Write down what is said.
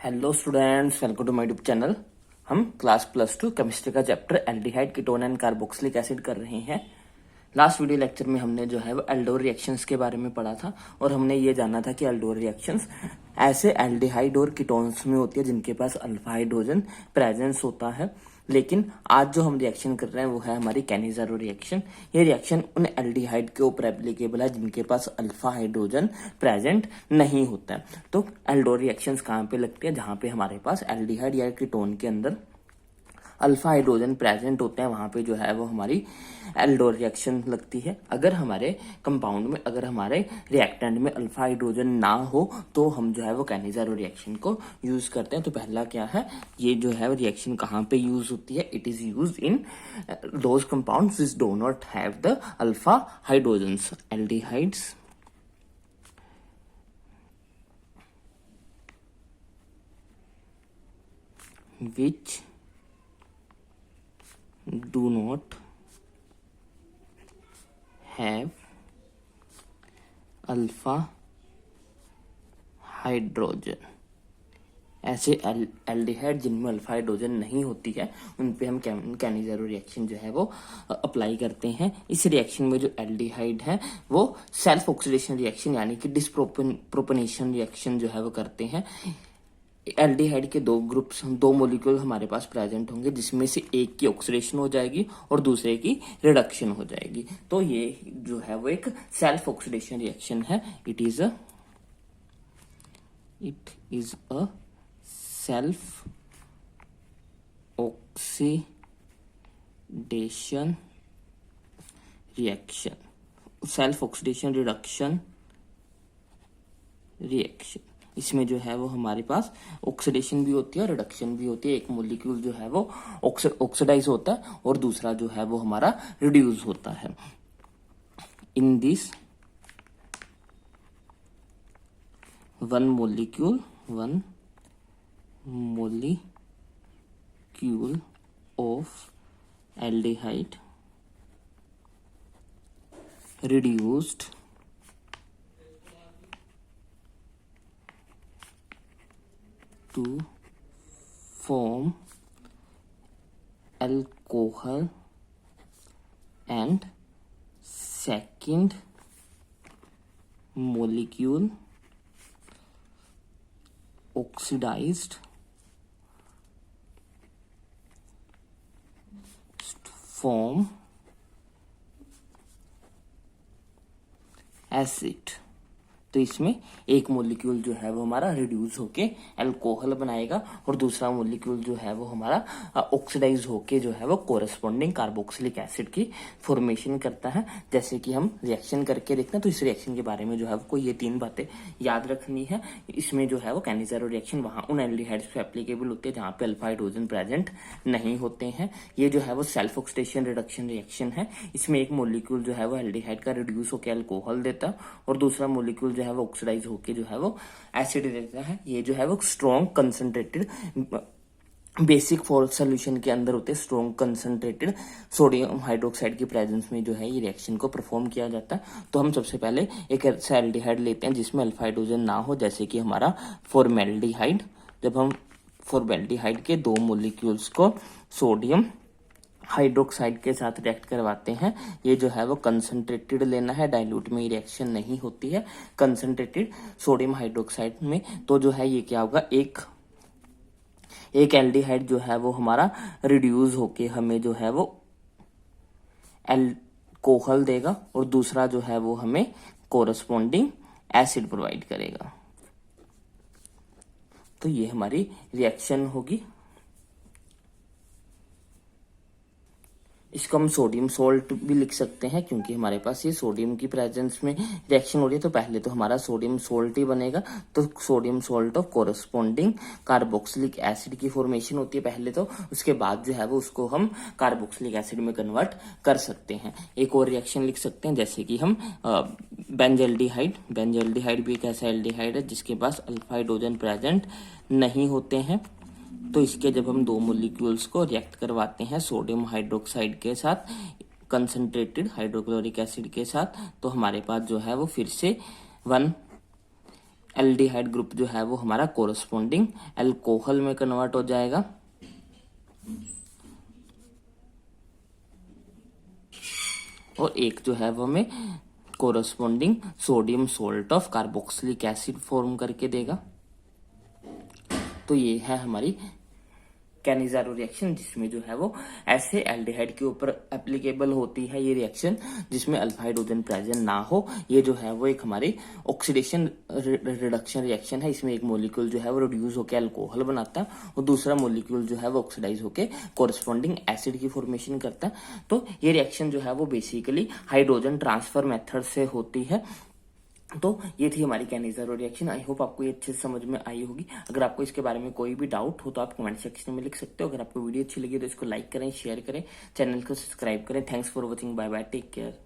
Hello students, welcome to my YouTube channel. हम class +2 chemistry का chapter aldehyde ketone and carboxylic acid कर रहे हैं। लास्ट वीडियो लेक्चर में हमने जो है वो एल्डोर रिएक्शंस के बारे में पढ़ा था और हमने ये जाना था कि एल्डोर रिएक्शंस ऐसे एल्डिहाइड और कीटोन्स में होती है जिनके पास अल्फा हाइड्रोजन प्रेजेंस होता है। लेकिन आज जो हम रिएक्शन कर रहे हैं वो है हमारी कैनिज़ारो रिएक्शन। ये रिएक्शन उन एल्डिहाइड के ऊपर एप्लीकेबल है जिनके पास अल्फा हाइड्रोजन प्रेजेंट नहीं होता है। तो एल्डोर रिएक्शंस कहाँ पे लगती है? जहाँ पे हमारे पास एल्डिहाइड या कीटोन के अंदर अल्फा हाइड्रोजन प्रेजेंट होते हैं, वहां पे जो है वो हमारी एल्डोर रिएक्शन लगती है। अगर हमारे कंपाउंड में, अगर हमारे रिएक्टेंट में अल्फा हाइड्रोजन ना हो तो हम जो है वो कैनिज़ारो रिएक्शन को यूज करते हैं। तो पहला क्या है, ये जो है रिएक्शन कहाँ पे यूज होती है? It is use in those compounds which do not have the alpha hydrogens. Aldehydes which do not have alpha hydrogen. ऐसे एल्डिहाइड जिनमें अल्फा हाइड्रोजन नहीं होती है उन पे हम कैनिज़ारो रिएक्शन जो है वो अप्लाई करते हैं। इस रिएक्शन में जो एल्डिहाइड है वो सेल्फ ऑक्सीडेशन रिएक्शन यानी कि डिसप्रोपनेशन रिएक्शन जो है वो करते हैं। एल्डिहाइड के दो मॉलिक्यूल हमारे पास प्रेजेंट होंगे जिसमें से एक की ऑक्सीडेशन हो जाएगी और दूसरे की रिडक्शन हो जाएगी। तो ये जो है वो एक सेल्फ ऑक्सीडेशन रिएक्शन है। It is a self oxidation reaction, self oxidation reduction reaction. इसमें जो है वो हमारे पास ऑक्सीडेशन भी होती है और रिडक्शन भी होती है। एक मॉलिक्यूल जो है वो ऑक्सीडाइज होता है और दूसरा जो है वो हमारा रिड्यूस होता है। In this one molecule of aldehyde reduced to form alcohol and second molecule oxidized form acid. तो इसमें एक मॉलिक्यूल जो है वो हमारा रिड्यूस होके अल्कोहल बनाएगा और दूसरा मॉलिक्यूल जो है वो हमारा ऑक्सीडाइज होके जो है वो कोरस्पॉन्डिंग कार्बोक्सिलिक एसिड की फॉर्मेशन करता है। जैसे कि हम रिएक्शन करके देखते हैं तो इस रिएक्शन के बारे में जो है वो ये 3 बातें याद रखनी है। इसमें जो है वो कैनिज़ारो रिएक्शन वहां उन एल्डिहाइड्स पे एप्लीकेबल होती है जहां पे अल्फा हाइड्रोजन प्रेजेंट नहीं होते हैं। ये जो है वो सेल्फ ऑक्सीडेशन रिडक्शन रिएक्शन है। इसमें एक मॉलिक्यूल जो है वो एल्डिहाइड का रिड्यूस होकर अल्कोहल देता है और दूसरा मॉलिक्यूल जो है वो ऑक्सीडाइज होके जो है वो एसिड देता है। ये जो है वो strong concentrated basic for solution के अंदर होते हैं। स्ट्रॉन्ग कंसंट्रेटेड सोडियम हाइड्रोक्साइड की प्रेजेंस में जो है ये रिएक्शन को परफॉर्म किया जाता है। तो हम सबसे पहले एक ऐसा एल्डिहाइड लेते हैं जिसमें अल्फा हाइड्रोजन ना हो, जैसे कि हमारा फॉर्मेल्डिहाइड। जब हम फॉर्मेल्डिहाइड के 2 मॉलिक्यूल्स को सोडियम हाइड्रोक्साइड के साथ रिएक्ट करवाते हैं, ये जो है वो कंसंट्रेटेड लेना है, डाइल्यूट में रिएक्शन नहीं होती है। कंसंट्रेटेड सोडियम हाइड्रोक्साइड में तो जो है ये क्या होगा, एक एल्डिहाइड जो है वो हमारा रिड्यूस होके हमें जो है वो अल्कोहल देगा और दूसरा जो है वो हमें कोरस्पॉन्डिंग एसिड प्रोवाइड करेगा। तो ये हमारी रिएक्शन होगी। इसको हम सोडियम सोल्ट भी लिख सकते हैं क्योंकि हमारे पास ये सोडियम की प्रेजेंस में रिएक्शन हो रही है। तो पहले तो हमारा सोडियम सोल्ट ही बनेगा। तो sodium salt of corresponding carboxylic acid की फॉर्मेशन होती है पहले तो, उसके बाद जो है वो उसको हम कार्बोक्सिलिक एसिड में कन्वर्ट कर सकते हैं। एक और रिएक्शन लिख सकते हैं जैसे कि हम बेंजल्डिहाइड भी एक ऐसा एल्डिहाइड है जिसके पास अल्फा हाइड्रोजन प्रेजेंट नहीं होते हैं। तो इसके जब हम 2 मॉलिक्यूल्स को रिएक्ट करवाते हैं सोडियम हाइड्रोक्साइड के साथ, कंसंट्रेटेड हाइड्रोक्लोरिक एसिड के साथ, तो हमारे पास जो है वो फिर से 1 एल्डिहाइड ग्रुप जो है वो हमारा कोरस्पॉन्डिंग अल्कोहल में कन्वर्ट हो जाएगा। और एक जो है वो हमें corresponding sodium salt of carboxylic acid form करके देगा। तो ये है हमारी कैनिजारो रिएक्शन, जिसमें जो है वो ऐसे एल्डिहाइड के ऊपर एप्लीकेबल होती है ये रिएक्शन जिसमें अल्फा हाइड्रोजन प्रेजेंट ना हो। ये जो है वो एक हमारी ऑक्सीडेशन रिडक्शन रिएक्शन है। इसमें एक मॉलिक्यूल जो है वो रिड्यूस होकर अल्कोहल बनाता है और दूसरा मॉलिक्यूल जो है वो ऑक्सीडाइज होकर कोरस्पॉन्डिंग एसिड की फॉर्मेशन करता है। तो ये रिएक्शन जो है वो बेसिकली हाइड्रोजन ट्रांसफर मेथड से होती है। तो ये थी हमारी कैनिजारो रिएक्शन। आई होप आपको ये अच्छे से समझ में आई होगी। अगर आपको इसके बारे में कोई भी डाउट हो तो आप कमेंट सेक्शन में लिख सकते हो। अगर आपको वीडियो अच्छी लगी तो इसको लाइक करें, शेयर करें, चैनल को सब्सक्राइब करें। Thanks for watching, bye bye, take care.